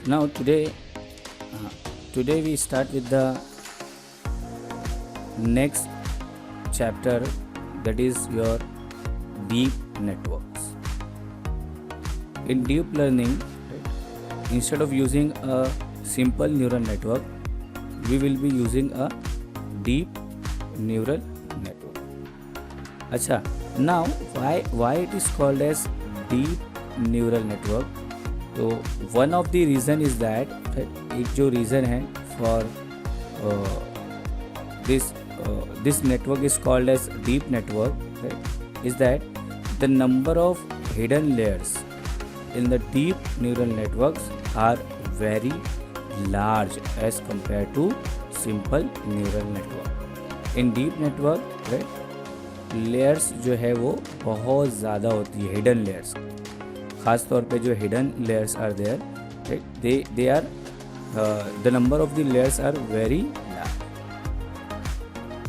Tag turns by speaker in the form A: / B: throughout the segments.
A: Now today we start with the next chapter, that is your deep networks. In deep learning, instead of using a simple neural network, we will be using a deep neural network. अच्छा, now why it is called as deep neural network? तो one of the reason is that एक जो reason है for this network is called as deep network, right, is that the number of hidden layers in the deep neural networks are very large as compared to simple neural network. In deep network, right, layers जो है वो बहुत ज़्यादा होती है, hidden layers. खास तौर पे जो hidden layers are there, right, they are the number of the layers are very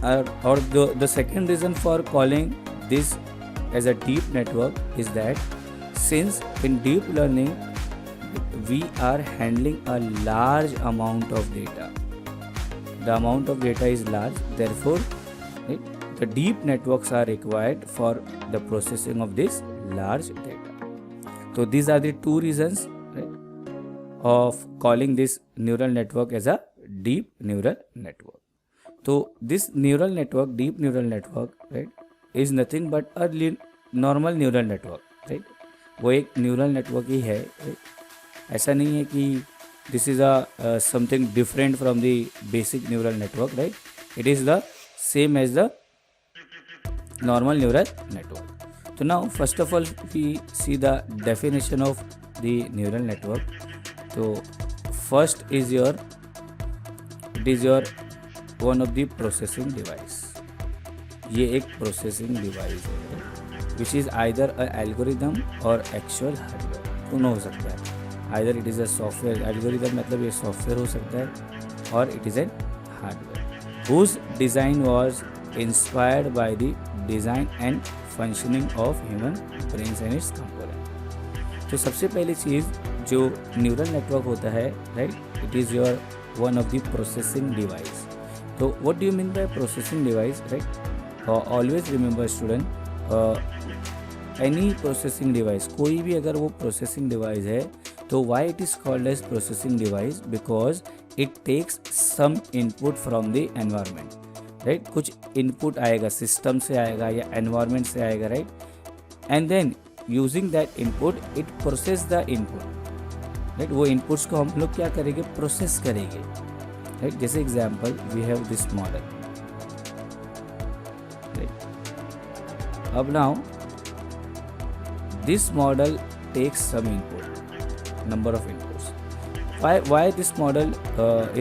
A: large. Or the second reason for calling this as a deep network is that since in deep learning we are handling a large amount of data, the amount of data is large, therefore right, the deep networks are required for the processing of this large data. So these are the two reasons, right, of calling this neural network as a deep neural network. So this neural network, deep neural network, right, is nothing but a normal neural network, right. वो एक neural network ही है, right? ऐसा नहीं है कि this is a something different from the basic neural network, right. It is the same as the normal neural network. So now first of all we see the definition of the neural network. So first is it is your one of the processing device. ये एक processing device है which is either a algorithm or actual hardware. दोनों हो सकता है. Either it is a software algorithm, मतलब ये software हो सकता है, or it is a hardware whose design was inspired by the design and functioning of human brains and its component. तो सबसे पहली चीज़ जो न्यूरल नेटवर्क होता है, right, it is your one of the processing device. तो what do you mean by processing device, right. Always remember student, any processing device, कोई भी अगर वो प्रोसेसिंग डिवाइस है तो why it is called as processing device, because it takes some input from the environment, right. कुछ input आएगा, system से आएगा या एनवायरनमेंट से आएगा, right. And then using that input it process the input, right. वो इनपुट्स को हम लोग क्या करेंगे, प्रोसेस करेंगे, राइट. जैसे example we have this model, right. अब now this model takes some input, number of inputs. why this model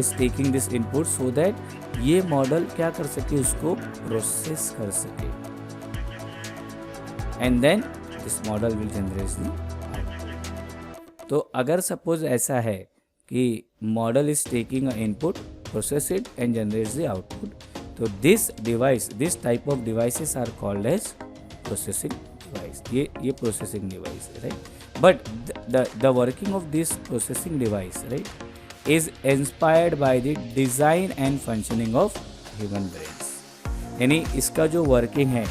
A: is taking this input, so that ये मॉडल क्या कर सके, उसको प्रोसेस कर सके, and then this model will generate the. तो अगर सपोज ऐसा है कि model is taking a input, process it and generates the output, तो this device, this type of devices are called as processing device. ये processing device है, right. But the working of this processing device, right, is inspired by the design and functioning of human brains. यानी इसका जो working है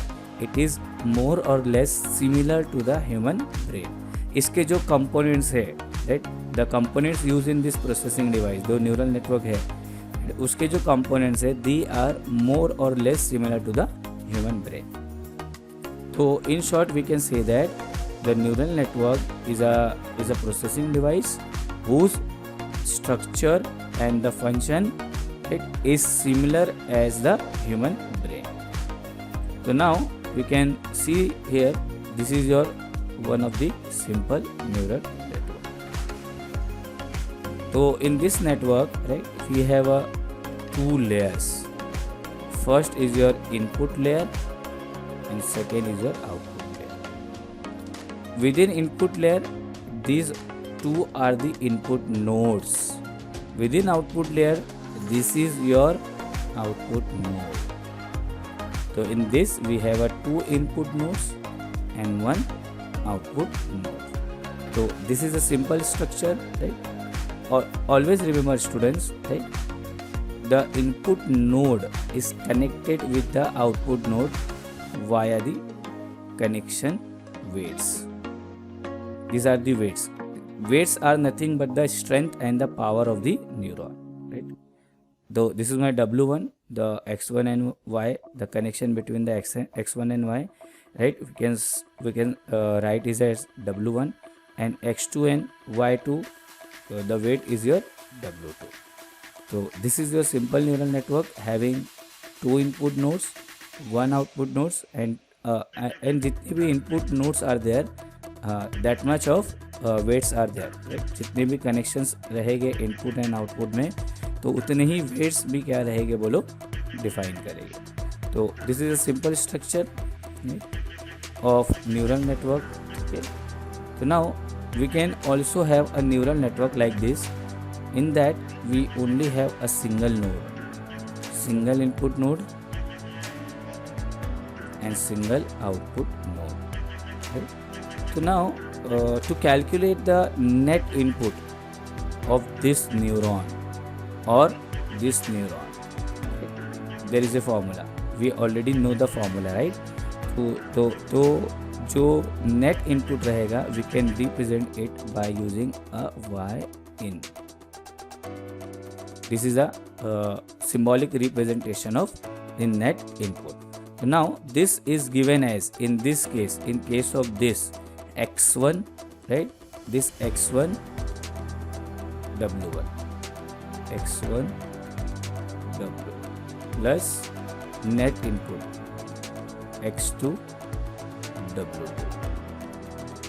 A: it is more or less similar to the human brain. इसके जो components है, right, the components used in this processing device, जो neural network है उसके जो कंपोनेंट्स है they are more or less similar to the human brain. तो in short we can say that the neural network is a processing device whose structure and the function it is similar as the human brain. So now we can see here, this is your one of the simple neural network. So in this network, right, we have two layers. First is your input layer and second is your output layer. Within input layer, these two are the input nodes. Within output layer, this is your output node. So in this we have two input nodes and one output node. So this is a simple structure, right? always remember students, right? The input node is connected with the output node via the connection weights. These are the weights. Weights are nothing but the strength and the power of the neuron, right? Though this is my W1, the X1 and Y, the connection between the X1 and Y, right? We can write it as W1, and X2 and Y2, the weight is your W2. So this is your simple neural network having 2 input nodes, 1 output nodes, and जितने भी input nodes are there, that much of weights are there, right? जितने भी connections रहेंगे input and output में, तो उतने ही weights भी क्या रहेंगे बोलो define करेंगे. तो this is a simple structure, right, of neural network. Okay. So now we can also have a neural network like this. In that we only have a single node, single input node and single output node. Okay. So now to calculate the net input of this neuron or this neuron, okay, there is a formula. We already know the formula, right? तो जो net input रहेगा, we can represent it by using a y in. This is a symbolic representation of the net input. So now this is given as, in this case, in case of this x1, right? This x1 w1, x1 w plus net input x2 w2,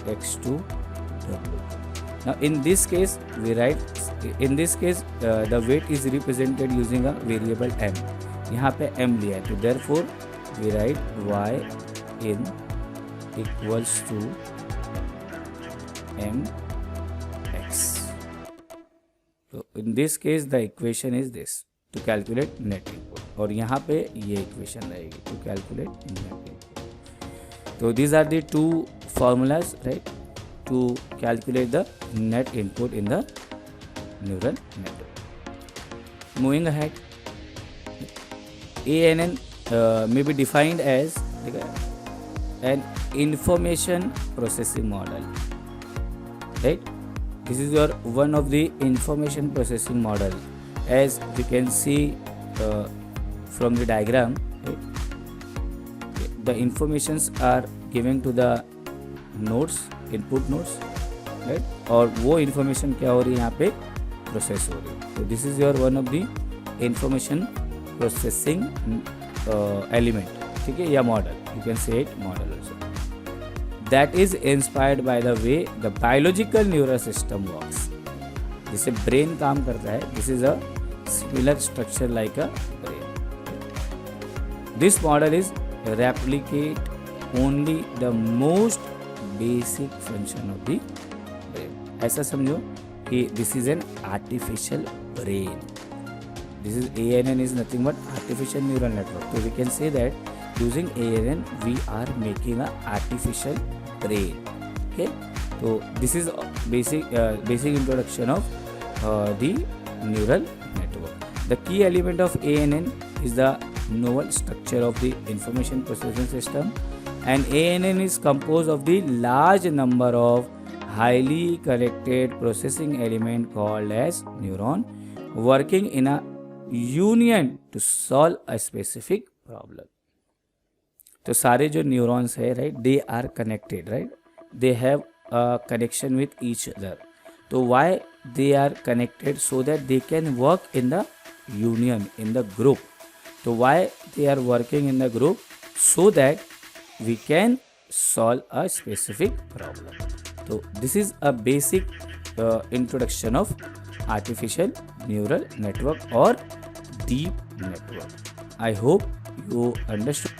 A: x2 w2. Now in this case we write, in this case the weight is represented using a variable m. यहाँ पे m लिया है, तो therefore we write y in equals to mx. So in this case the equation is this to calculate net input, और यहाँ पे ये equation रहेगी to calculate net input. So these are the two formulas, right, to calculate the net input in the neural network. Moving ahead, ANN may be defined as an information processing model, right? This is your one of the information processing model, as we can see from the diagram, right? The informations are given to the nodes, input nodes, right? और वो information क्या हो रही है यहाँ पे process हो रही है. So this is your one of the information processing element, ठीक है, या model, you can say it model also, that is inspired by the way the biological neural system works. जिसे brain काम करता है, this is a similar structure like a brain. This model is replicate only the most basic function of the brain. ऐसा समझो कि this is an artificial brain. This is ANN is nothing but artificial neural network. So we can say that using ANN we are making a artificial brain. Okay. So this is basic introduction of the neural network. The key element of ANN is the novel structure of the information processing system, and ANN is composed of the large number of highly connected processing element called as neuron working in a union to solve a specific problem. तो सारे जो neurons है, right, they are connected, right, they have a connection with each other. तो why they are connected? So that they can work in the union, in the group. So why they are working in the group? So that we can solve a specific problem. So this is a basic introduction of artificial neural network or deep network. I hope you understood.